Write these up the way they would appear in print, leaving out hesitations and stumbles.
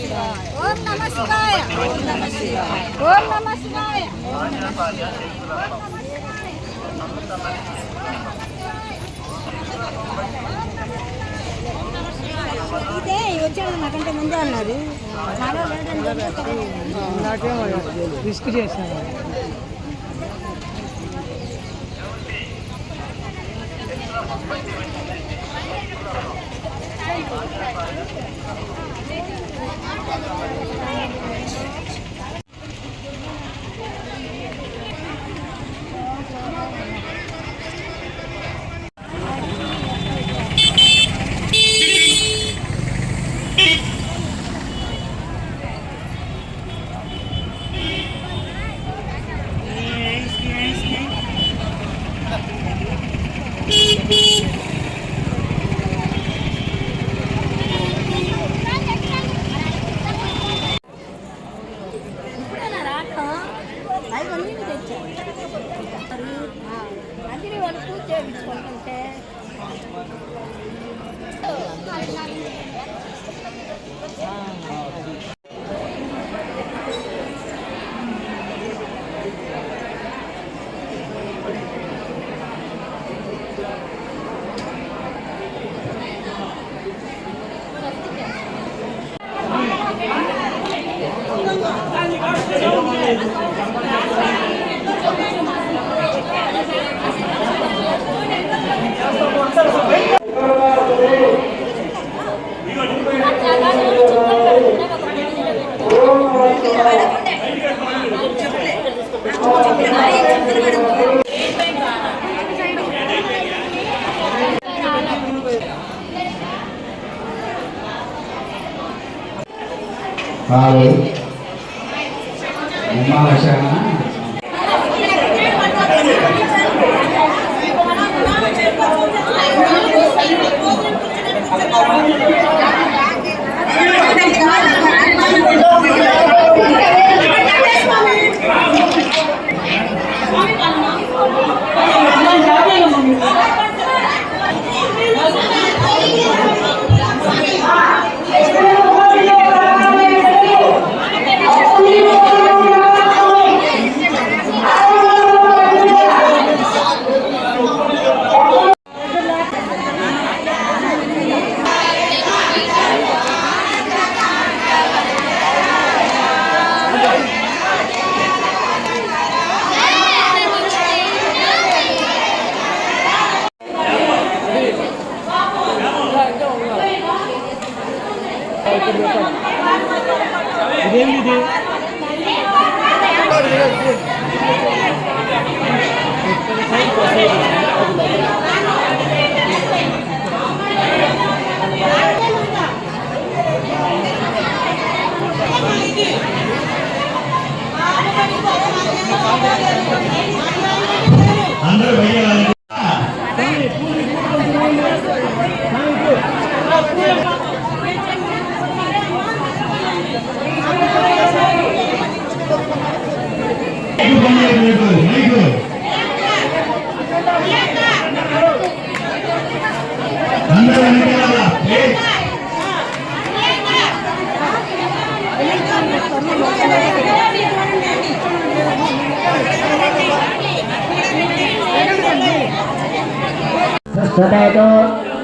ఓం నమః శివాయ. ఓం నమః శివాయ. ఓం నమః శివాయ. ఇదే వచ్చాడు నాకంటే ముందే అన్నారు. నాకేమో రిస్క్ చేశాను.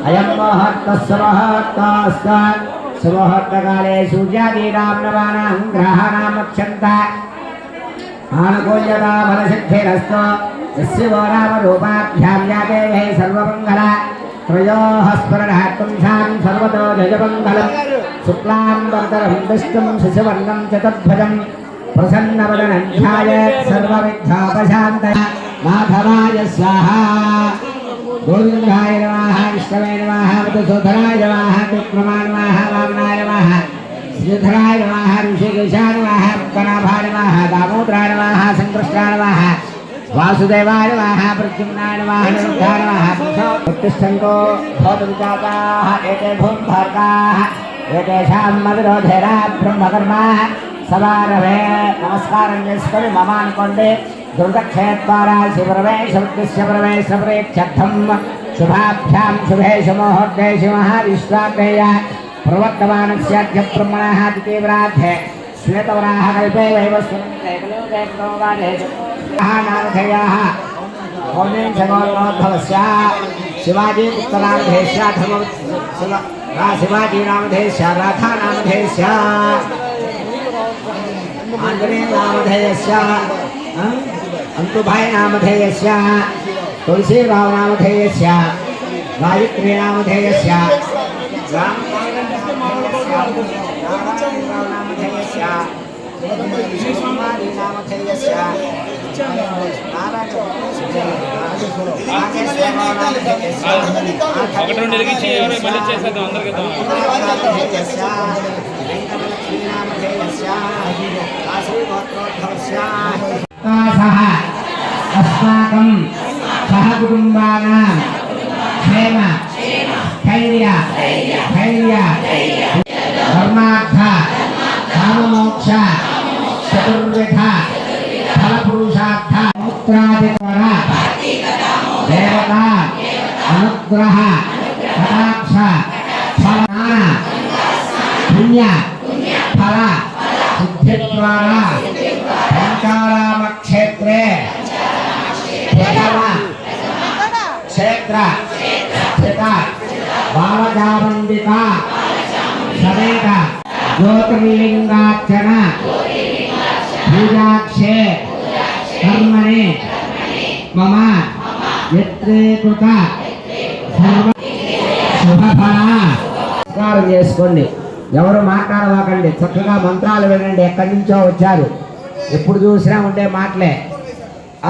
अयं मुहूर्तस्समुहूर्तस्तात् सुमुहूर्तकाले सूर्यादीनां नवानां ग्रहाणां अक्षन्ता आनुकूल्यता फलसिद्धिरस्तु यस्य वो नामरूपाभ्यां याते वै सर्वमङ्गल त्रयोः स्मरणार्थं शां सर्वतो जयमङ्गलं शुक्लां वरदं विष्णुं शशिवर्णं चतुर्भुजं प्रसन्नवदनं ध्यायेत् सर्वविघ्नोपशान्तये माधवाय स्वाहा गोविंदाय नमः विष्णवे नमः मधुसूदनाय नमः विक्रमाय नमः वामनाय नमः श्रीधराय नमः ऋषिकेशाय नमः मुक्तनाभाय नमः दामोदराय नमः संकृष्णाय नमः वासुदेवाय नमः प्रद्युम्नाय नमः अनिरुद्धाय नमः उत्तिष्ठन्तो भवतुविजाताः एते भूमभार्गाः एतेषां मविरोधेन ब्रह्मकर्मा समारभे नमस्कारं చేసుకొని మమానుకోండి दुर्गक्षेत्वारा शिवरवेशवृत्तिश्यप्रवेशप्रेक्षर्थं शुभाभ्यां शुभे शुभमुहूर्ते शिवः विश्वाग्नेय प्रवर्तमानस्याद्य ब्रह्मणः तीव्राध्ये श्वेतवराह कल्पे वैवस्वरः नामधेयः शिवाजी पुत्रनामधेयस्य शिवाजी नामधेयस्य राधा नामधेयस्य आंजनेय नामधेयस्य अंतुभाई नामधेयस्य तुलसीराव नामधेयस्य गायत्री नामधेयस्य नामधेयस्य अस्माकं सहकुटुम्बानां क्षेम स्थैर्य धर्मार्थ काममोक्ष चतुर्विध फलपुरुषार्थ मुक्तादिकर देवता अनुग्रह कटाक्ष फलदान पुण्य फल सिद्धिद्वारा पंचाराम क्षेत्रे प्रथम क्षेत्र स्थित बालजावंदिका समेत ज्योतिर्लिंगार्चन पूजाक्षे कर्मणे मम यत्रेकृत सर्व శుభఫల నమస్కారం చేసుకోండి. ఎవరు మాట్లాడవాకండి, చక్కగా మంత్రాలు వినండి. ఎక్కడి నుంచో వచ్చారు, ఎప్పుడు చూసినా ఉండే మాటలే.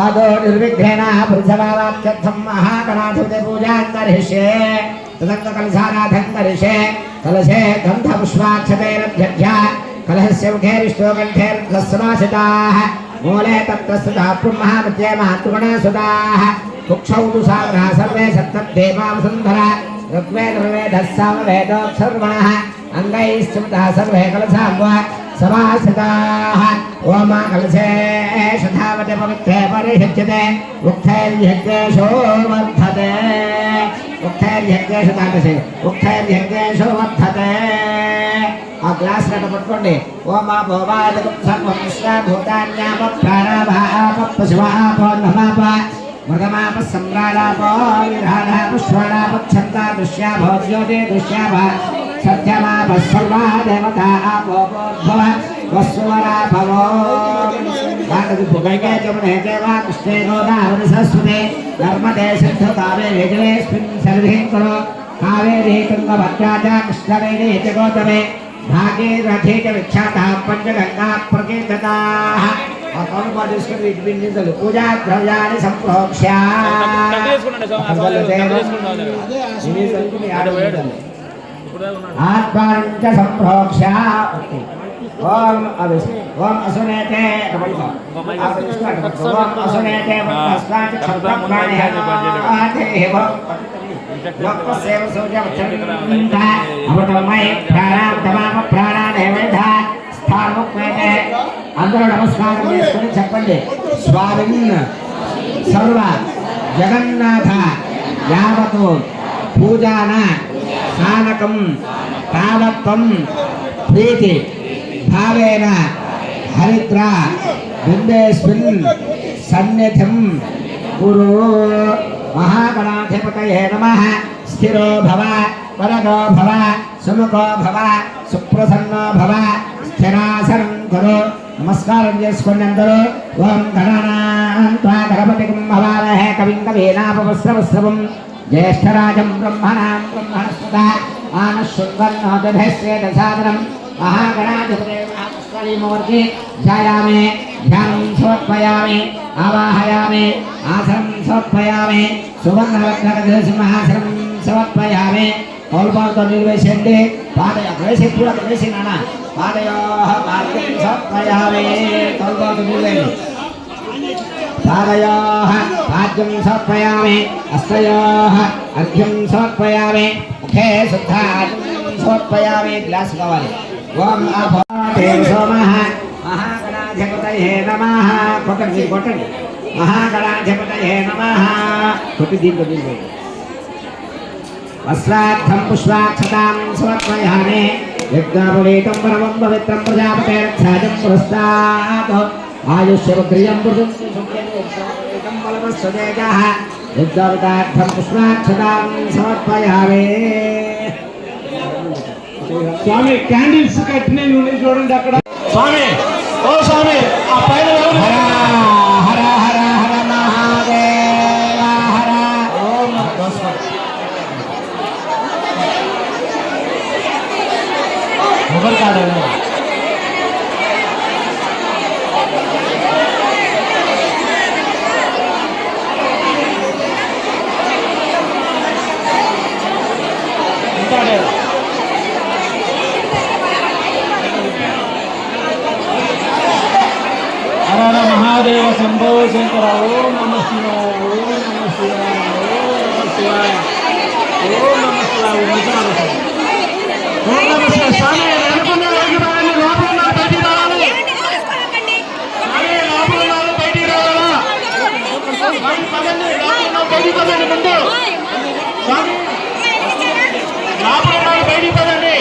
ఆదో నిర్విఘ్నేన పృథవావాప్త్యర్థం మహాగణాధిపతి పూజాంతరిష్యే తదంగ కలశారాధంతరిష్యే కలశే గంధ పుష్పాక్షతైరభ్యర్ధ్య కలశస్య ముఖే విష్ణో కంఠే రత్నస్సమాసితాః మూలే తత్ర స్థితాః పుర్మహామధ్యే మహాత్రిగుణాసుతాః కుక్షౌ తు సాగరः సర్వే సప్తదేవావసుంధర ఋగ్వేదవేదः సామవేదోక్షర్వణः అంగైశ్చమతः సర్వే కలశాంబ సమాసితాః ఓం కలశే శతావతి పవిత్రే పరిషిచ్యతే ఉక్తైర్యజ్ఞేషో వర్ధతే ఉక్తైర్యజ్ఞేషు తాకసే ఉక్తైర్యజ్ఞేషో వర్ధతే. ఆ గ్లాస్ గట్ట పట్టుకోండి. ఓం భోవాదకం సర్వం విశ్వభూతాన్యాప ప్రాణాపాప పశువాపో నమాప మృగమాప సమ్రాడాపో విరాడాప శ్వాడాప ఛందా దృశ్యాభో జ్యోతి దృశ్యాభ సత్యమాప సర్వా దేవతా ఆపోభవ వస్సువరాభవో గంగే జమునే దేవా కృష్ణే గోదావరి సరస్వతి నర్మదే సింధు కావేరీ జలేస్మిన్ సన్నిధిం కురు కావేరీ తుంగభద్రా చ కృష్ణవేణీ చ గోదావరి భాగీరథీ చ విఖ్యాతః పంచగంగా ప్రకీర్తితాః. ఆ కౌలు పాటు తీసుకుని వీటి బిందించలు పూజా ద్రవ్యాన్ని సంప్రోక్ష్య ఆత్మానంచ సంప్రోక్ష్య. ఓం ఓం అసునేతే ఓం అసునేతే అందరూ నమస్కారం చేసుకుని చెప్పండి. స్వామిన్ సర్వ జగన్నాథ యావత్ పూజాన సానకం తావత్వం ప్రీతి భావేన హరిద్ర బిందేస్మిన్ సన్నిధిం కురు. మహాగణాధిపతయే నమః. స్థిరో భవ వరదో భవ సుముఖో భవ సుప్రసన్నో భవ స్థిరాసనం కురు. నమస్కారం చేసుకోండి అందరూ. ఓం గణానాన్త్వా గణపతిం హవామహే కవిం కవీనాపవస్రవస్రవం జ్యేష్ఠరాజం బ్రహ్మణాం బ్రహ్మణస్పద ఆనశృణ్వన్నోదభేశ్వేదసాదనం మహాగణాధిపతే పుష్కరీమూర్తి ధ్యాయామి ధ్యానం సమర్పయామి ఆవాహయామి ఆసనం సమర్పయామి సువర్ణరత్నసింహాసనం సమర్పయామి. కౌల్పాలతో నిర్వేశండి. వేసి కూడా వేసి నాన్న పాదయో పాద్యం సమర్పయామి. కౌల్పాలతో నిర్వేయండి. పాదయో పాద్యం సమర్పయామి. హస్తయో అర్ఘ్యం సమర్పయామి. ముఖే శుద్ధార్ఘ్యం సమర్పయామి. గ్లాస్ కావాలి. ఓం సోమః మహాగణాధిపతయే నమః. కొట్టండి కొట్టండి. మహాగణాధిపతయే నమః. కొట్టి దీంట్లో దీంట్లో అశ్రాద్ధం పుష్పాక్షతాం సమర్పయామి యజ్ఞాపవేతం పరమం పవిత్రం ప్రజాపతేర్ఛాజం పురస్తాత్ ఆయుష్యవక్రియం మృదుం సుఖం బలమస్వదేజః యజ్ఞాపతార్థం పుష్పాక్షతాం సమర్పయామి. స్వామి క్యాండిల్స్ కట్టిన చూడండి అక్కడ. స్వామి ఓ స్వామి ఆ పైన హర హర హర హర మహాదేవ హర. ఓం మొబైల్ కార్డు హర హర మహాదేవ శంభో శంకర. ఓం నమ శివాయ ఓం నమ శివాయ ఓం నమ శివాయ ఓం నమ శివాయ. ఓం నమ శివాయ. స్వామి అనుకున్న రోజు రావాలి, లోపల ఉన్నారు బయటికి రావాలి. స్వామి లోపల ఉన్నారు బయటికి రావాలా? పదండి, లోపల ఉన్నారు బయటికి పదండి ముందు. స్వామి లోపల ఉన్నారు బయటికి పదండి.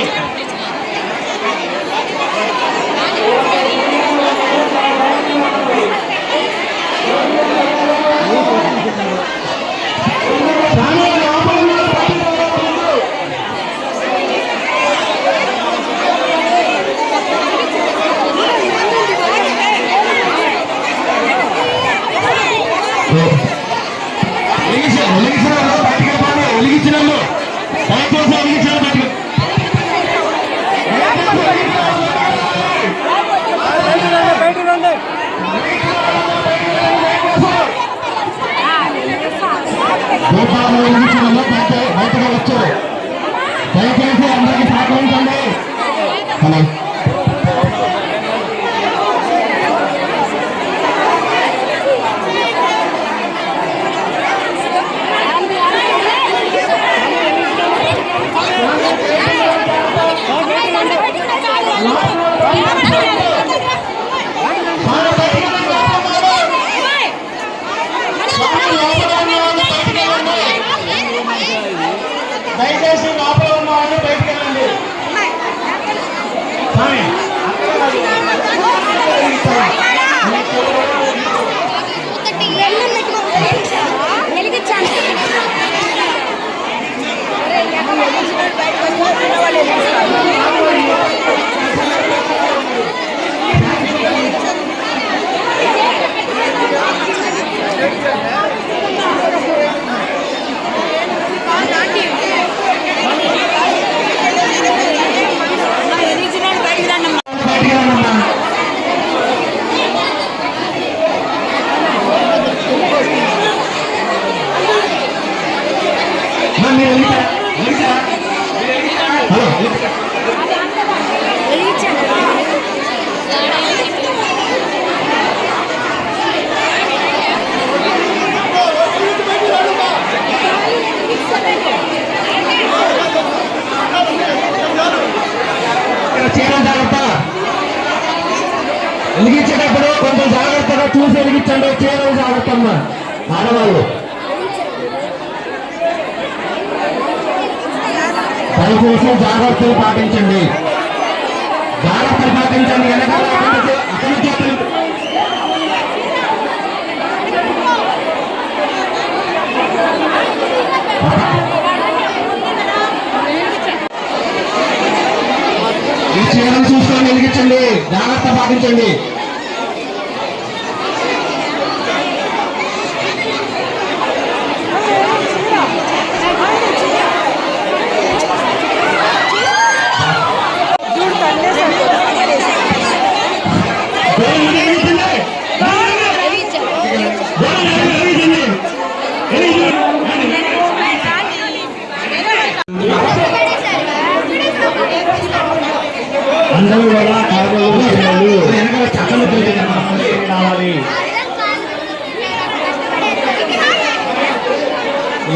స్వామి లోపల ఉన్నారు బయటికి రావాలా ముందు. వెలిగించిన బయటికి వెళ్ళిపోండి. వెలిగించిన దయచేసి వెలిగించిన బయటికి దీపాలు వెలిగించిన బయటకు వెళ్ళొచ్చు. దయచేసి అందరికీ సహకరించండి. హలో దయచేసి లోపల ఉన్న వాళ్ళు బయటకు వెళ్ళండి. స్వామి వెలిగించేటప్పుడు కొంచెం జాగ్రత్తగా చూసి వెలిగించండి. చీరలు జాగ్రత్తమ్మ ఆడవాళ్ళు. దయచేసి జాగ్రత్తలు పాటించండి. జాగ్రత్తలు పాటించండి. వెనకాల ఈ చీరలు చూసుకొని వెలిగించండి. జాగ్రత్త పాటించండి. అందరూ కూడా వెనకాల చక్కలు రావాలి.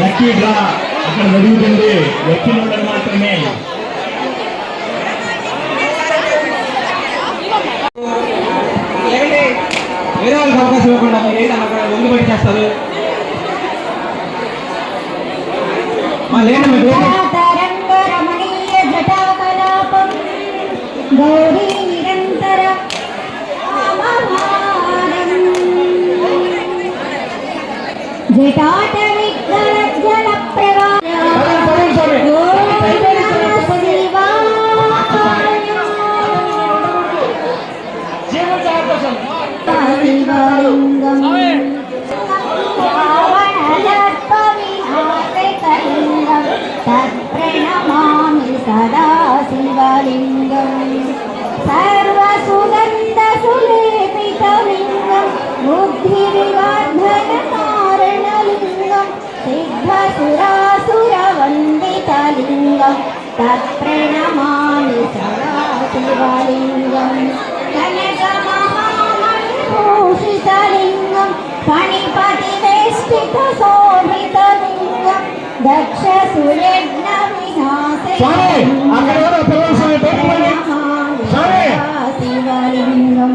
లక్కీ డ్రా అక్కడ జరుగుతుంది. వచ్చిన వాళ్ళు మాత్రమే. వేరే వాళ్ళకి అవకాశం ఇవ్వకుండా మీరు ఏంటి అక్కడ ముందు పడి చేస్తారు. तरंगरमणीय जटाकलापं गौरी निरंतर जटाटविग्रहजल प्रवाह तत्प्रणमामि सदा शिवलिङ्गं सर्वसुगन्धसुलेपितलिङ्गं बुद्धिविवर्धनकारणलिङ्गं सिद्धसुरासुरवन्दितलिङ्गं तत्प्रणमामि सदा शिवलिङ्गं कनकमहामणिभूषितलिङ्गं फणिपतिवेष्टितशोभितलिङ्गं दक्षसुयज्ञविनाशे शिवलिङ्गं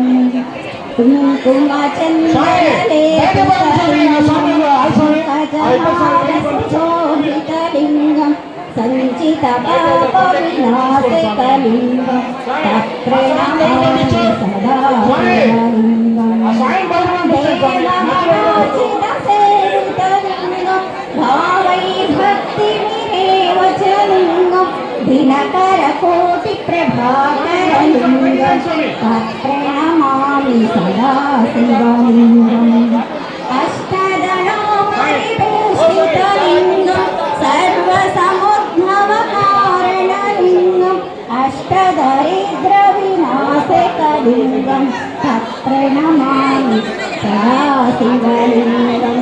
कुङ्कुमचन्द्रलेपितलिङ्गं सञ्चितपापविनाशकलिङ्गं तत्प्रणमामि सदा शिवलिङ्गं देवमनोचितसेवितलिङ्गं भावै भक्तिमिरेव च लिङ्गं दिनकरकोटिप्रभाकरलिङ्गं तत्प्रणमामि सदा शिवलिङ्गम् अष्टदलोपरिभूषितलिङ्गं सर्वसमुद्भवकारणलिङ्गम् अष्टदरिद्रविनाशकलिङ्गं तत्प्रणमामि सदा शिवलिङ्गं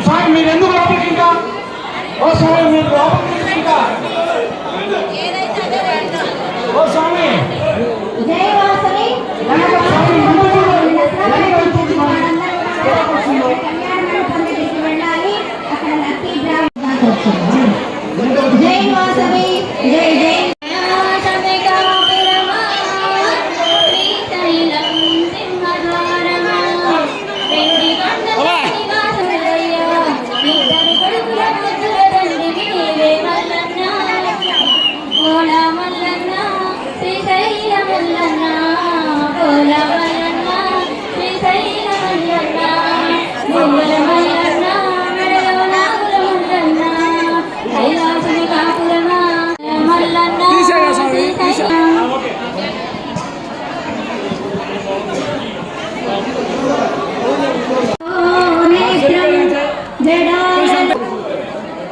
స్వామి మీరు ఎందుకు లోపలికి ఇంకా ఓ స్వామి మీరు లోపలికి ఇంకా ఓ స్వామి జయవాసవి వెళ్ళాలి అక్కడ లక్కీ డ్రా జై వాసవి జై జై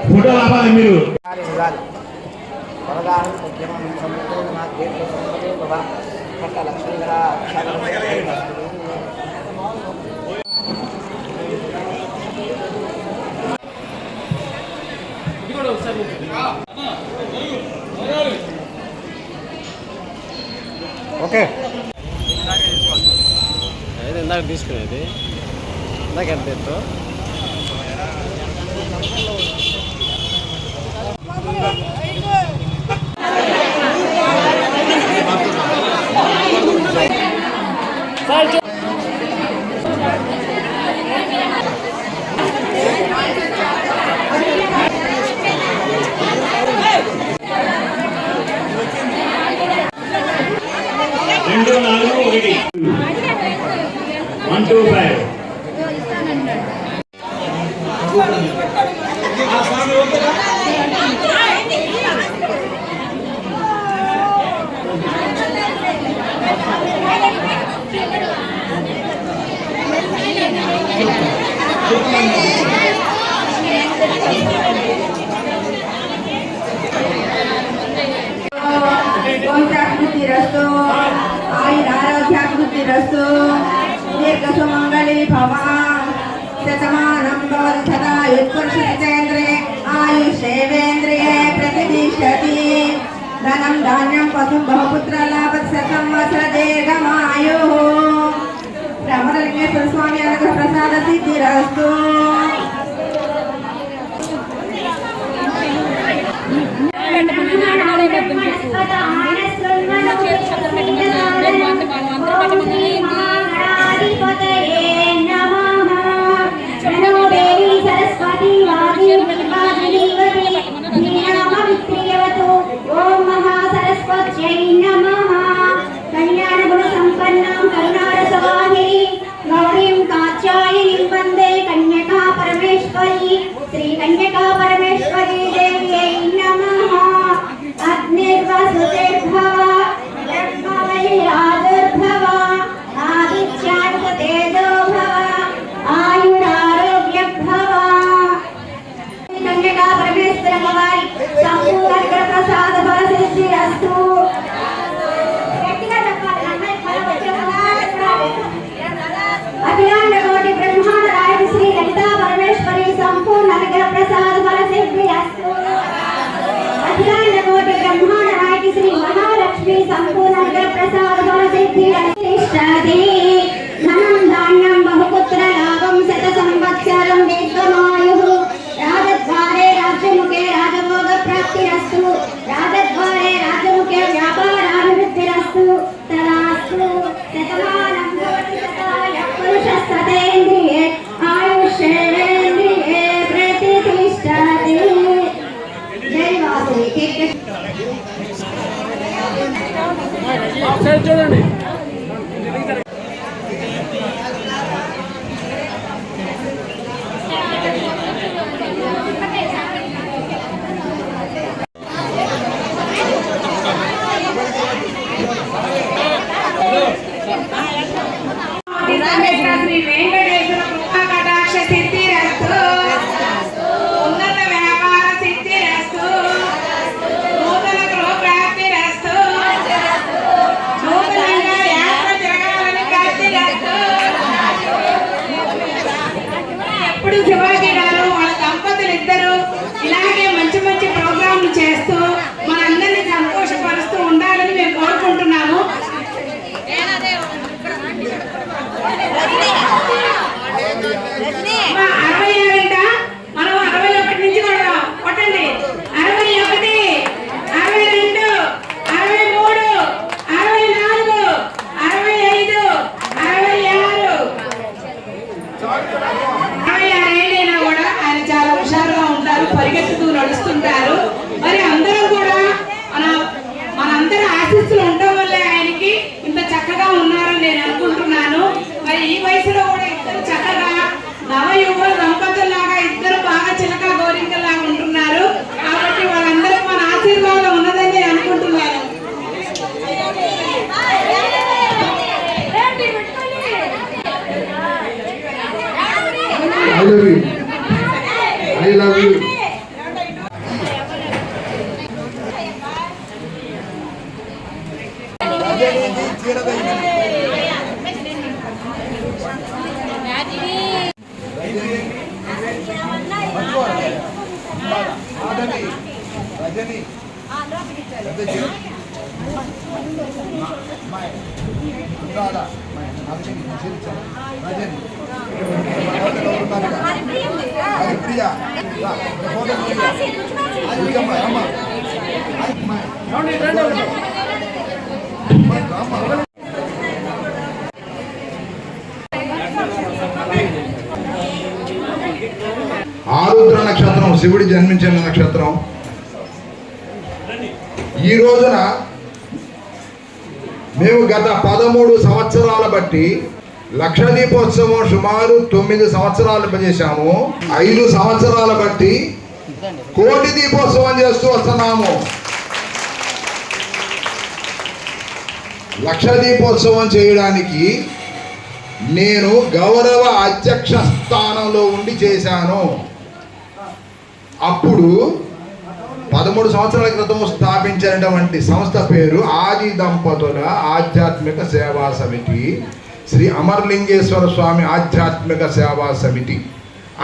ఫోటో రావాలి మీరు ఓకే ఇందాక తీసుకునేది ఇందాక ఎంత ఎత్తు రెండు నాలుగు ఒకటి 125 जागृतिरस्तु आयुरारोग्यागृतिरस्तु दीर्घसुमङ्गली भव शतमानं भवति सदा यत्पुरुषेन्द्रे आयुष्येवेन्द्रिये प्रतिष्ठति धनं धान्यं पशुं बहुपुत्रलाभत् शतसंवत्सरदीर्घमायुः ब्रह्मलिङ्गेश्वर स्वामी अनुग्रह प्रसाद सिद्धिरस्तु లక్ష్మీ సంపూర్ణ ప్రసాద ఫల సిద్ధి తిష్టతి ధనం ధాన్యం బహుపుత్ర లాభం శత సంవత్సరం దీర్ఘమాయుః రాజద్వారే రాజ్యముఖే రాజభోగ ప్రాప్తిరస్తు రాజద్వారే రాజముఖే వ్యాపారాభివృద్ధిరస్తు తదాస్తు శతమానం భవతి శతాయ పురుషస్తతేంద్రియే ఆయుష్యేంద్రియే ప్రతిష్టతి. జై వాసుకి. చూడండి శ్రీ వెంకటేశ్వర కృపా కటాక్ష సిద్ధిరస్తు. ఉన్నత వ్యాపార సిద్ధిరస్తు. నూతన గృహ ప్రాప్తిరస్తు. నూతనంగా యాత్ర జరగాలని ప్రాప్తిరస్తు. ఎప్పుడు శివాజీ గారు వాళ్ళ దంపతులు ఇద్దరు ఇలాగే మంచి మంచి ప్రోగ్రాంలు చేస్తూ మనందరినీ సంతోషపరుస్తూ ఉండాలని మేము కోరుకుంటున్నాము. మా 60 మనం 61 నుంచి కొడదాం. కొట్టండి. 61, 62, 63, 64, 65, 66. 66 ఏళ్ళైనా కూడా ఆయన చాలా హుషారుగా ఉంటారు, పరిగెత్తుతూ నడుస్తుంటారు. మరి అందరం కూడా మనందరి ఆశీస్సులు ఉండడం వల్లే ఆయనకి ఇంత చక్కగా ఉన్నారని నేను అనుకుంటున్నాను. మరి ఈ వయసులో కూడా ఇద్దరు చక్కగా నవయువ దంపతుల్లాగా ఇద్దరు బాగా చిలక గోరింకల్లాగా ఉంటున్నారు. కాబట్టి వాళ్ళందరికీ మన ఆశీర్వాదం ఉన్నదని నేను అనుకుంటున్నాను. I love you. ఆరుద్ర నక్షత్రం శివుడి జన్మించిన నక్షత్రం. ఈ రోజున మేము గత 13 సంవత్సరాల బట్టి లక్ష దీపోత్సవం సుమారు 9 సంవత్సరాలు చేశాము. 5 సంవత్సరాల బట్టి కోటి దీపోత్సవం చేస్తూ వస్తున్నాము. లక్ష దీపోత్సవం చేయడానికి నేను గౌరవ అధ్యక్ష స్థానంలో ఉండి చేశాను. అప్పుడు 13 సంవత్సరాల క్రితం స్థాపించినటువంటి సంస్థ పేరు ఆది దంపతుల ఆధ్యాత్మిక సేవా సమితి, శ్రీ అమర్లింగేశ్వర స్వామి ఆధ్యాత్మిక సేవా సమితి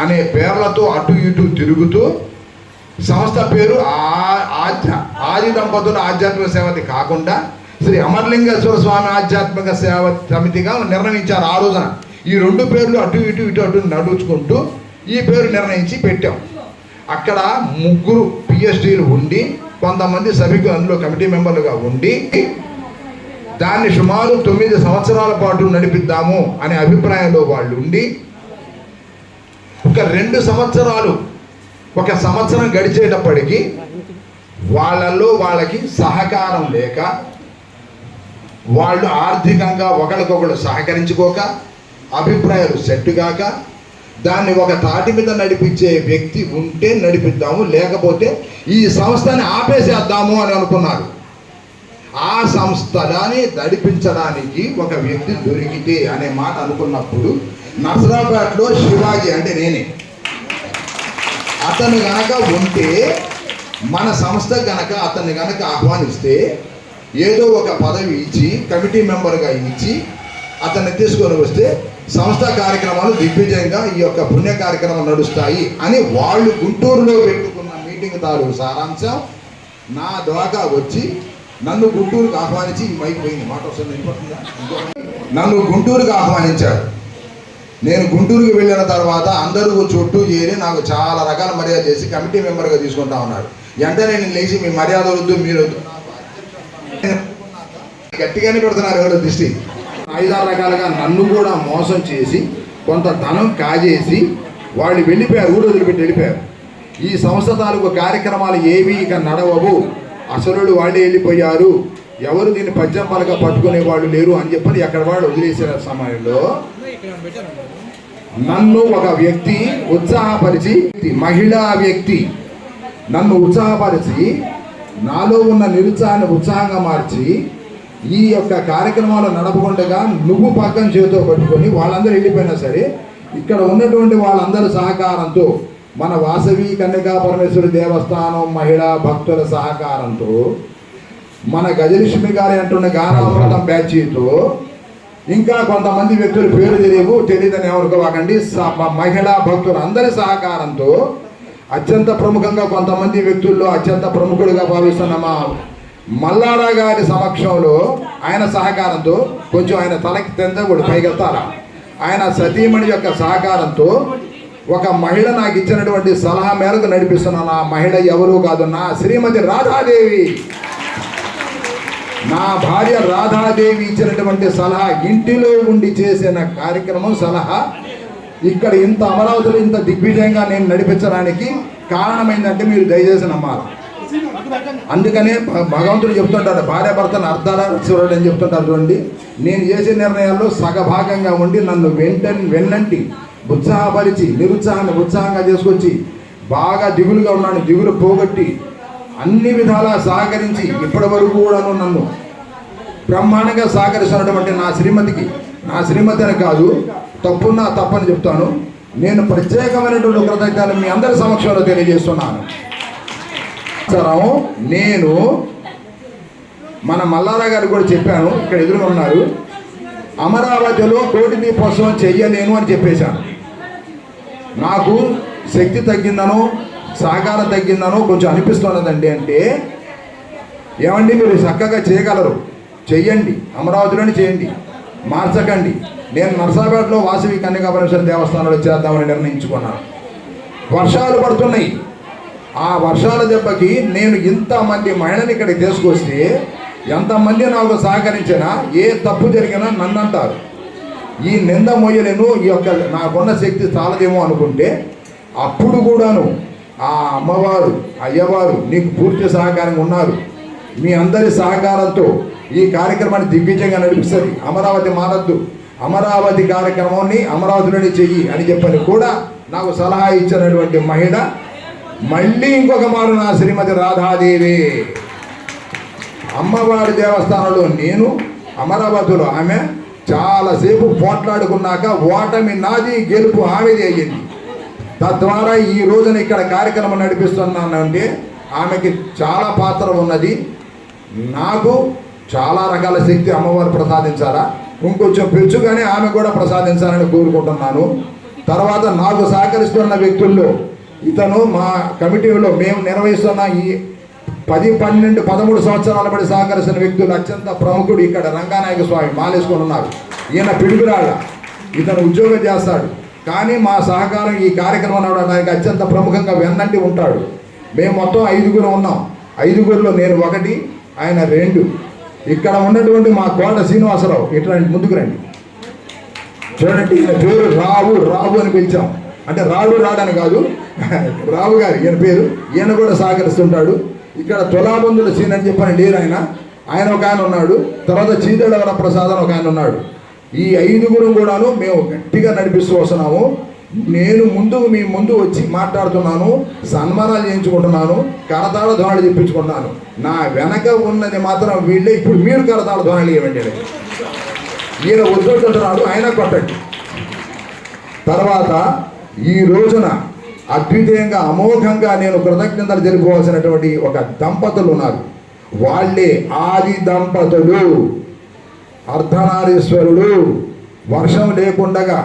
అనే పేర్లతో అటు ఇటు తిరుగుతూ సంస్థ పేరు ఆది దంపతుల ఆధ్యాత్మిక సేవతి కాకుండా శ్రీ అమర్లింగేశ్వర స్వామి ఆధ్యాత్మిక సేవ సమితిగా నిర్ణయించారు. ఆ రోజున ఈ 2 పేర్లు అటు ఇటు నడుచుకుంటూ ఈ పేరు నిర్ణయించి పెట్టాం. అక్కడ 3 పిహెచ్డీలు ఉండి కొంతమంది సభ్యులు అందులో కమిటీ మెంబర్లుగా ఉండి దాన్ని సుమారు 9 సంవత్సరాల పాటు నడిపిద్దాము అనే అభిప్రాయంలో వాళ్ళు ఉండి ఒక 2 సంవత్సరాలు, 1 సంవత్సరం గడిచేటప్పటికి వాళ్ళల్లో వాళ్ళకి సహకారం లేక, వాళ్ళు ఆర్థికంగా ఒకరికొకరు సహకరించుకోక, అభిప్రాయాలు సెట్టుగాక, దాన్ని ఒక తాటి మీద నడిపించే వ్యక్తి ఉంటే నడిపిద్దాము, లేకపోతే ఈ సంస్థని ఆపేసేద్దాము అని అనుకున్నారు. ఆ సంస్థని నడిపించడానికి ఒక వ్యక్తి దొరికితే అనే మాట అనుకున్నప్పుడు నర్సరావుపేటలో శివాజీ అంటే నేనే, అతను గనక ఉంటే మన సంస్థ గనక అతన్ని గనక ఆహ్వానిస్తే ఏదో ఒక పదవి ఇచ్చి కమిటీ మెంబర్గా ఇచ్చి అతన్ని తీసుకొని వస్తే సంస్థ కార్యక్రమాలు దిగ్విజయంగా ఈ యొక్క పుణ్య కార్యక్రమాలు నడుస్తాయి అని వాళ్ళు గుంటూరులో పెట్టుకున్న మీటింగ్ తాలూకు సారాంశం నా ద్వారా వచ్చి నన్ను గుంటూరుకు ఆహ్వానించి ఈ మైక్ పోయింది, మాట వస్తుంది వెళ్ళిపోతుందా? నన్ను గుంటూరుకు ఆహ్వానించాడు. నేను గుంటూరుకి వెళ్ళిన తర్వాత అందరూ చుట్టూ చేరి నాకు చాలా రకాల మర్యాద చేసి కమిటీ మెంబర్గా తీసుకుంటా ఉన్నాడు. వెంటనే నేను లేచి మీ మర్యాద వద్దు, మీరు వద్దు, గట్టిగానే పెడుతున్నారు ఎవరు దృష్టి. 5-6 రకాలుగా నన్ను కూడా మోసం చేసి కొంత ధనం కాజేసి వాళ్ళు వెళ్ళిపోయారు, ఊరు వదిలిపెట్టి వెళ్ళిపోయారు. ఈ సంస్థ తాలూకు కార్యక్రమాలు ఏవి ఇక నడవవు, అసలు వాళ్ళే వెళ్ళిపోయారు, ఎవరు దీన్ని పద్యం పలక పట్టుకునే వాళ్ళు లేరు అని చెప్పని ఎక్కడ వాళ్ళు వదిలేసిన సమయంలో నన్ను ఒక వ్యక్తి ఉత్సాహపరిచి, మహిళా వ్యక్తి నన్ను ఉత్సాహపరిచి నాలో ఉన్న నిరుత్సాహాన్ని ఉత్సాహంగా మార్చి ఈ యొక్క కార్యక్రమాలు నడపకుండా నువ్వు పక్కన చేతితో పట్టుకొని వాళ్ళందరూ వెళ్ళిపోయినా సరే ఇక్కడ ఉన్నటువంటి వాళ్ళందరి సహకారంతో మన వాసవి కన్యకా పరమేశ్వరి దేవస్థానం మహిళా భక్తుల సహకారంతో మన గజలక్ష్మి గారి అంటున్న గానామృతం బ్యాచీతో ఇంకా కొంతమంది వ్యక్తుల పేరు తెలియదని ఎవరుకోవాకండి, మహిళా భక్తులు అందరి సహకారంతో అత్యంత ప్రముఖంగా కొంతమంది వ్యక్తుల్లో అత్యంత ప్రముఖుడిగా భావిస్తున్న మా మల్లారా గారి సమక్షంలో ఆయన సహకారంతో, కొంచెం ఆయన తలకి తెందకూడదు పైకెత్తాల, ఆయన సతీమణి యొక్క సహకారంతో ఒక మహిళ నాకు ఇచ్చినటువంటి సలహా మేరకు నడిపిస్తున్నాను. ఆ మహిళ ఎవరు కాదు, నా శ్రీమతి రాధాదేవి, నా భార్య రాధాదేవి ఇచ్చినటువంటి సలహా, ఇంటిలో ఉండి చేసిన కార్యక్రమం సలహా ఇక్కడ ఇంత అమరావతిలో ఇంత దిగ్విజయంగా నేను నడిపించడానికి కారణమైందంటే మీరు దయచేసి నమ్మాలి. అందుకనే భగవంతుడు చెప్తుంటాడు, భార్యాభర్తను అర్ధాల చూడండి అని చెప్తుంటారు. చూడండి, నేను చేసే నిర్ణయాల్లో సగభాగంగా ఉండి నన్ను వెన్నంటి ఉత్సాహపరిచి నిరుత్సాహాన్ని ఉత్సాహంగా చేసుకొచ్చి బాగా దిగులుగా ఉన్నాను దిగులు పోగొట్టి అన్ని విధాలా సహకరించి ఇప్పటి వరకు కూడాను నన్ను బ్రహ్మాండంగా సహకరిస్తున్నటువంటి నా శ్రీమతి అని కాదు, తప్పున్నా తప్పని చెప్తాను, నేను ప్రత్యేకమైనటువంటి కృతజ్ఞతలు మీ అందరి సమక్షంలో తెలియజేస్తున్నాను. నేను మన మల్లారా గారు కూడా చెప్పాను, ఇక్కడ ఎదురుగా ఉన్నారు, అమరావతిలో కోటి దీపోత్సవం చెయ్యలేను అని చెప్పేశాను. నాకు శక్తి తగ్గిందనో సహకారం తగ్గిందనో కొంచెం అనిపిస్తున్నదండి. అంటే ఏమండి మీరు చక్కగా చేయగలరు, చెయ్యండి, అమరావతిలోనే చేయండి, మార్చకండి. నేను నర్సాపేటలో వాసవి కన్యకా పరమేశ్వరి దేవస్థానంలో చేద్దామని నిర్ణయించుకున్నాను. వర్షాలు పడుతున్నాయి, ఆ వర్షాల దెబ్బకి నేను ఇంతమంది మహిళని ఇక్కడికి తీసుకొస్తే ఎంతమంది నాకు సహకరించినా ఏ తప్పు జరిగినా నన్ను అంటారు. ఈ నింద మోయలేను, ఈ యొక్క నాకున్న శక్తి చాలదేమో అనుకుంటే అప్పుడు కూడాను ఆ అమ్మవారు అయ్యవారు నీకు పూర్తి సహకారంగా ఉన్నారు. మీ అందరి సహకారంతో ఈ కార్యక్రమాన్ని దిగ్విజయంగా నడిపిస్తుంది. అమరావతి మారద్దు, అమరావతి కార్యక్రమాన్ని అమరావతిలోనే చెయ్యి అని చెప్పని కూడా నాకు సలహా ఇచ్చినటువంటి మహిళ మళ్ళీ ఇంకొక మారు నా శ్రీమతి రాధాదేవి. అమ్మవారి దేవస్థానంలో నేను, అమరావతిలో ఆమె చాలాసేపు పోట్లాడుకున్నాక ఓటమి నాది, గెలుపు ఆమెది అయ్యింది. తద్వారా ఈ రోజున ఇక్కడ కార్యక్రమం నడిపిస్తున్నానంటే ఆమెకి చాలా పాత్ర ఉన్నది. నాకు చాలా రకాల శక్తి అమ్మవారు ప్రసాదించారా, ఇంకొంచెం పెంచుగానే ఆమె కూడా ప్రసాదించాలని కోరుకుంటున్నాను. తర్వాత నాకు సహకరిస్తున్న వ్యక్తుల్లో ఇతను మా కమిటీలో మేము నిర్వహిస్తున్న ఈ 10, 12, 13 సంవత్సరాల బట్టి సహకరిస్తున్న వ్యక్తులు అత్యంత ప్రముఖుడు ఇక్కడ రంగానాయక స్వామి మాలేసుకొని ఉన్నారు. ఈయన పిడుగురాళ్ళ, ఇతను ఉద్యోగం చేస్తాడు, కానీ మా సహకారం ఈ కార్యక్రమం నడవడానికి అత్యంత ప్రముఖంగా వెన్నంటి ఉంటాడు. మేము మొత్తం 5గురు ఉన్నాం. 5గురిలో నేను 1, ఆయన 2. ఇక్కడ ఉన్నటువంటి మా కోట శ్రీనివాసరావు, ఇట్లాంటి ముందుకు రండి చూడండి, ఈయన పేరు రావు అని పిలిచాం. అంటే రాడని కాదు, రావు గారు ఈయన పేరు. ఈయన కూడా సహకరిస్తుంటాడు. ఇక్కడ తులాబంధుల సీన్ అని చెప్పని లేరు, ఆయన ఒక ఆయన ఉన్నాడు. తర్వాత చీదడవర ప్రసాద్ అని ఒక ఆయన ఉన్నాడు. ఈ 5గురు కూడాను మేము గట్టిగా నడిపిస్తూ వస్తున్నాము. నేను మీ ముందు వచ్చి మాట్లాడుతున్నాను, సన్మానాలు చేయించుకుంటున్నాను, కరతాళ ధ్వనులు చెప్పించుకుంటున్నాను. నా వెనక ఉన్నది మాత్రం వీళ్ళే. ఇప్పుడు మీరు కరతాళ ధ్వనులు ఇవ్వండి. ఈయన వద్దుంటున్నాడు, ఆయన కొట్టండి. తర్వాత ఈ రోజున అద్వితీయంగా అమోఘంగా నేను కృతజ్ఞతలు తెలుపుకోవాల్సినటువంటి ఒక దంపతులు ఉన్నారు. వాళ్ళే ఆది దంపతులు, అర్ధనారీశ్వరుడు. వర్షం లేకుండగా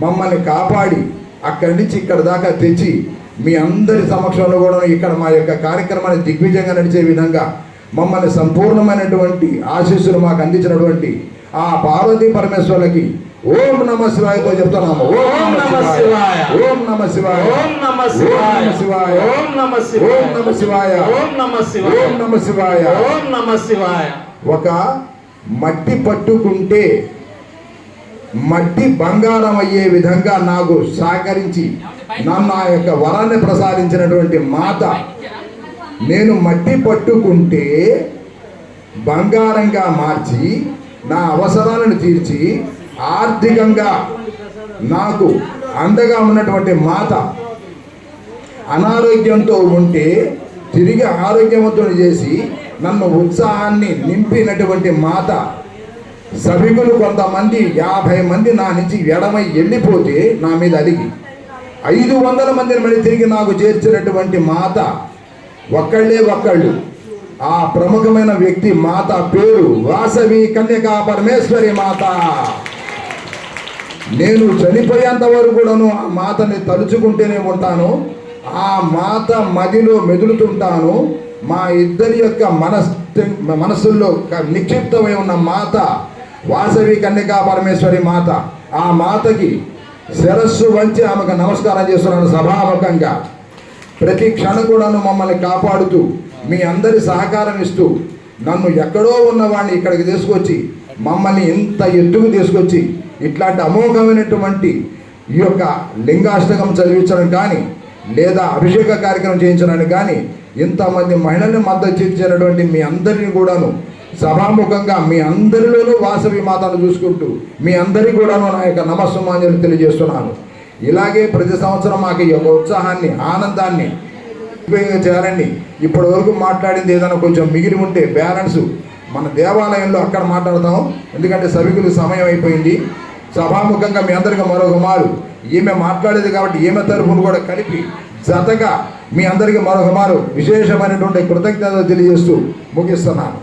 మమ్మల్ని కాపాడి అక్కడి నుంచి ఇక్కడ దాకా తెచ్చి మీ అందరి సమక్షంలో కూడా ఇక్కడ మా యొక్క కార్యక్రమాన్ని దిగ్విజయంగా నడిచే విధంగా మమ్మల్ని సంపూర్ణమైనటువంటి ఆశీస్సులు మాకు అందించినటువంటి ఆ పార్వతీ పరమేశ్వరులకి ఓం నమ శివాయతో చెప్తున్నాము. ఓం నమ శివాయ. ఓం నమ శివాయ. ఓం నమ శివాయ. ఓం నమ శివాయ. ఓం నమ శివాయ. ఓం నమ శివాయ. ఓం నమ శివాయ. ఓం నమ శివాయ. ఒక మట్టి పట్టుకుంటే మట్టి బంగారం అయ్యే విధంగా నాకు సహకరించి నన్ను ఆ యొక్క వరాన్ని ప్రసాదించినటువంటి మాత, నేను మట్టి పట్టుకుంటే బంగారంగా మార్చి నా అవసరాలను తీర్చి ఆర్థికంగా నాకు అండగా ఉన్నటువంటి మాత, అనారోగ్యంతో ఉంటే తిరిగి ఆరోగ్యవంతుని చేసి నన్ను ఉత్సాహాన్ని నింపినటువంటి మాత, సభికులు కొంతమంది 50 మంది నా నుంచి ఎడమై వెళ్ళిపోతే నా మీద అలిగి 500 మందిని మళ్ళీ తిరిగి నాకు చేర్చినటువంటి మాత ఒక్కళ్ళు. ఆ ప్రముఖమైన వ్యక్తి మాత పేరు వాసవి కన్యకా పరమేశ్వరి మాత. నేను చనిపోయేంత వరకు కూడాను ఆ మాతని తలుచుకుంటూనే ఉంటాను. ఆ మాత మదిలో మెదులుతుంటాను. మా ఇద్దరి యొక్క మనస్సుల్లో నిక్షిప్తమై ఉన్న మాత వాసవి కన్యకా పరమేశ్వరి మాత. ఆ మాతకి శిరస్సు వంచి ఆమెకు నమస్కారం చేస్తున్నాను సభాముఖంగా. ప్రతి క్షణం కూడాను మమ్మల్ని కాపాడుతూ మీ అందరి సహకారం ఇస్తూ నన్ను ఎక్కడో ఉన్నవాడిని ఇక్కడికి తీసుకొచ్చి మమ్మల్ని ఇంత ఎత్తుకు తీసుకొచ్చి ఇట్లాంటి అమోఘమైనటువంటి ఈ యొక్క లింగాష్టకం చదివించడం కానీ లేదా అభిషేక కార్యక్రమం చేయించడానికి కానీ ఇంతమంది మహిళల్ని మద్దతు ఇచ్చినటువంటి మీ అందరినీ కూడాను సభాముఖంగా మీ అందరిలోనూ వాసవి మాతను చూసుకుంటూ మీ అందరికీ కూడాను నా యొక్క నమస్సుమాంజలి తెలియజేస్తున్నాను. ఇలాగే ప్రతి సంవత్సరం మాకు ఈ యొక్క ఉత్సాహాన్ని ఆనందాన్ని చేయాలండి. ఇప్పటి వరకు మాట్లాడింది ఏదైనా కొంచెం మిగిలి ఉంటే బ్యాలెన్స్ మన దేవాలయంలో అక్కడ మాట్లాడతాం. ఎందుకంటే సభికులు సమయం అయిపోయింది. సభాముఖంగా మీ అందరికీ మరొక మారు ఈమె మాట్లాడేది కాబట్టి ఈమె తరఫును కూడా కలిపి జతగా మీ అందరికీ మరొక మారు విశేషమైనటువంటి కృతజ్ఞతలు తెలియజేస్తూ ముగిస్తున్నాను.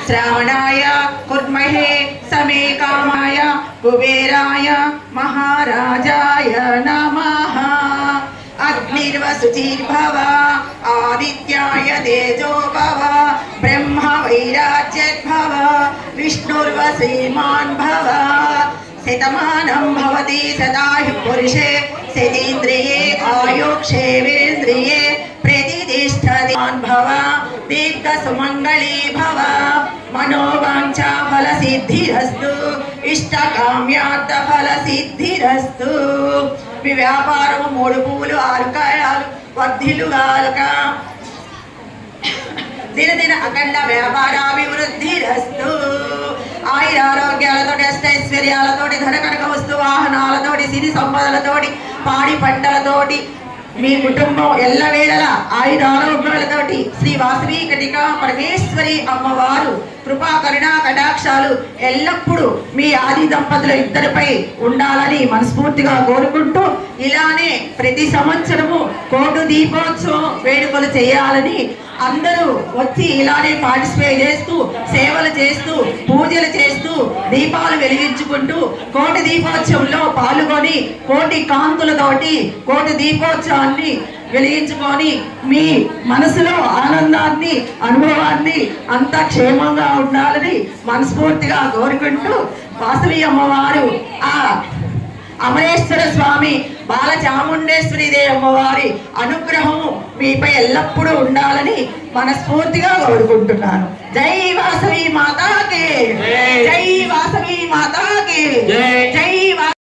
శ్రావణాయ కుర్మహే సమే కామాయ కుబేరాయ మహారాజాయ నమః. అగ్నిర్వసుచిర్భవ ఆదిత్యాయ తేజో భవ బ్రహ్మ వైరాజ్యద్భవ విష్ణుర్వశ్రీమాన్ భవ. శతమానం భవతి శతాయు పురుషే శతేంద్రియే ఆయుక్షేవేంద్రియే ప్రతిష్టతిమాన్ భవ. దీర్ఘ సుమంగళీ భవ. మనోవాంఛా ఫల సిద్ధిరస్తు. ఇష్టకామ్యార్థ ఫల సిద్ధిరస్తు. మీ వ్యాపారము 3 పువ్వులు 6 కాయలు వర్ధిల్లుగాక. దినదిన అఖండ వ్యాపారాభివృద్ధిరస్తు. ఆయురారోగ్యాలతోటి అష్టైశ్వర్యాలతోటి ధన కనక వస్తు వాహనాలతోటి సిరి సంపదలతోటి పాడి పంటలతోటి మీ కుటుంబం ఎల్లవేళలా ఆయురారోగ్యాలతోటి శ్రీ వాసవి కన్యకా పరమేశ్వరి అమ్మవారు కృపా కరుణా కటాక్షాలు ఎల్లప్పుడూ మీ ఆది దంపతుల ఇద్దరిపై ఉండాలని మనస్ఫూర్తిగా కోరుకుంటూ ఇలానే ప్రతి సంవత్సరము కోటి దీపోత్సవం వేడుకలు చేయాలని అందరూ వచ్చి ఇలానే పార్టిసిపేట్ చేస్తూ సేవలు చేస్తూ పూజలు చేస్తూ దీపాలు వెలిగించుకుంటూ కోటి దీపోత్సవంలో పాల్గొని కోటి కాంతులతోటి కోటి దీపోత్సవాన్ని వెలిగించుకొని మీ మనసులో ఆనందాన్ని అనుభవాన్ని అంతా క్షేమంగా ఉండాలని మనస్ఫూర్తిగా కోరుకుంటూ వాసవి అమ్మవారు ఆ అమరేశ్వర స్వామి బాలచాముండేశ్వరి దేవి అమ్మవారి అనుగ్రహము మీపై ఎల్లప్పుడూ ఉండాలని మనస్ఫూర్తిగా కోరుకుంటున్నాను. జై వాసవి మాతాకి.